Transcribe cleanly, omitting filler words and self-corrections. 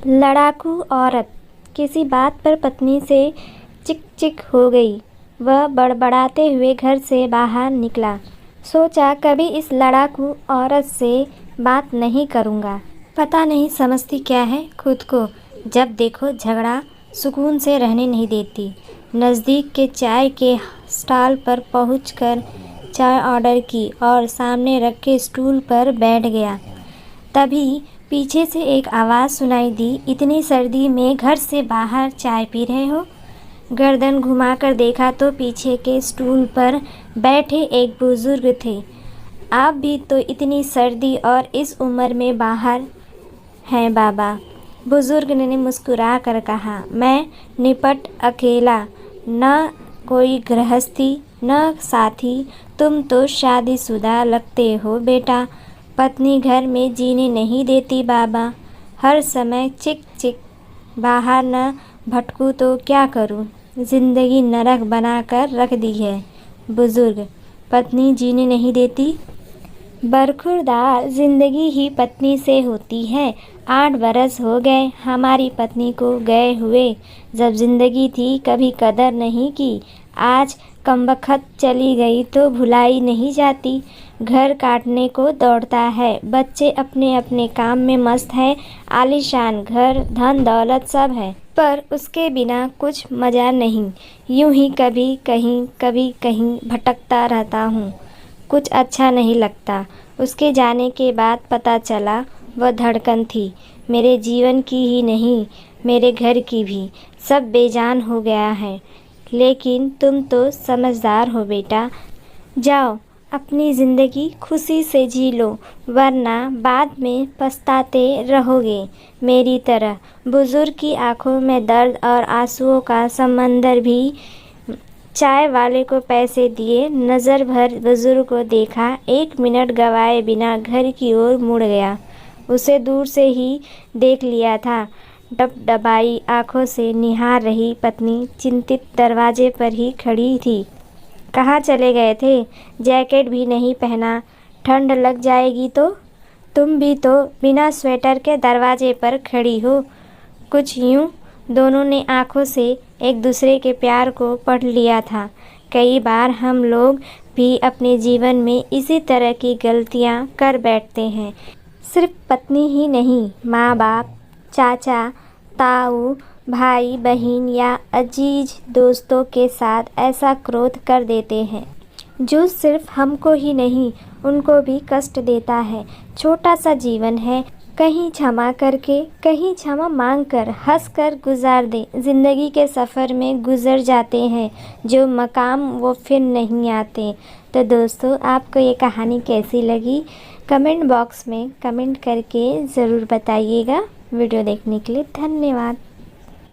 लड़ाकू औरत किसी बात पर पत्नी से चिक चिक हो गई। वह बड़बड़ाते हुए घर से बाहर निकला। सोचा कभी इस लड़ाकू औरत से बात नहीं करूँगा। पता नहीं समझती क्या है खुद को। जब देखो झगड़ा, सुकून से रहने नहीं देती। नज़दीक के चाय के स्टॉल पर पहुंचकर चाय ऑर्डर की और सामने रखे स्टूल पर बैठ गया। तभी पीछे से एक आवाज़ सुनाई दी, इतनी सर्दी में घर से बाहर चाय पी रहे हो? गर्दन घुमाकर देखा तो पीछे के स्टूल पर बैठे एक बुजुर्ग थे। आप भी तो इतनी सर्दी और इस उम्र में बाहर हैं बाबा। बुजुर्ग ने मुस्कुरा कर कहा, मैं निपट अकेला, न कोई गृहस्थी न साथी। तुम तो शादीशुदा लगते हो बेटा। पत्नी घर में जीने नहीं देती बाबा। हर समय चिक चिक, बाहर न भटकूं तो क्या करूं? जिंदगी नरक बनाकर रख दी है। बुजुर्ग, पत्नी जीने नहीं देती? बरखुरदार जिंदगी ही पत्नी से होती है। 8 बरस हो गए हमारी पत्नी को गए हुए। जब जिंदगी थी कभी कदर नहीं की। आज कमबख्त चली गई तो भुलाई नहीं जाती। घर काटने को दौड़ता है। बच्चे अपने अपने काम में मस्त हैं। आलीशान घर, धन दौलत सब है, पर उसके बिना कुछ मज़ा नहीं। यूं ही कभी कहीं भटकता रहता हूँ। कुछ अच्छा नहीं लगता। उसके जाने के बाद पता चला वह धड़कन थी, मेरे जीवन की ही नहीं, मेरे घर की भी। सब बेजान हो गया है। लेकिन तुम तो समझदार हो बेटा। जाओ अपनी ज़िंदगी खुशी से जी लो, वरना बाद में पछताते रहोगे मेरी तरह। बुजुर्ग की आंखों में दर्द और आंसुओं का समंदर भी। चाय वाले को पैसे दिए, नज़र भर बुजुर्ग को देखा, 1 मिनट गवाए बिना घर की ओर मुड़ गया। उसे दूर से ही देख लिया था। डबडबाई आंखों से निहार रही पत्नी चिंतित दरवाजे पर ही खड़ी थी। कहाँ चले गए थे? जैकेट भी नहीं पहना, ठंड लग जाएगी तो? तुम भी तो बिना स्वेटर के दरवाजे पर खड़ी हो। कुछ यूँ दोनों ने आंखों से एक दूसरे के प्यार को पढ़ लिया था। कई बार हम लोग भी अपने जीवन में इसी तरह की गलतियाँ कर बैठते हैं। सिर्फ पत्नी ही नहीं, माँ बाप, चाचा ताऊ, भाई बहन या अजीज दोस्तों के साथ ऐसा क्रोध कर देते हैं जो सिर्फ हमको ही नहीं उनको भी कष्ट देता है। छोटा सा जीवन है, कहीं क्षमा करके कहीं क्षमा मांग कर हंस कर गुजार दे। ज़िंदगी के सफ़र में गुजर जाते हैं जो मकाम वो फिर नहीं आते। तो दोस्तों, आपको ये कहानी कैसी लगी कमेंट बॉक्स में कमेंट करके ज़रूर बताइएगा। वीडियो देखने के लिए धन्यवाद।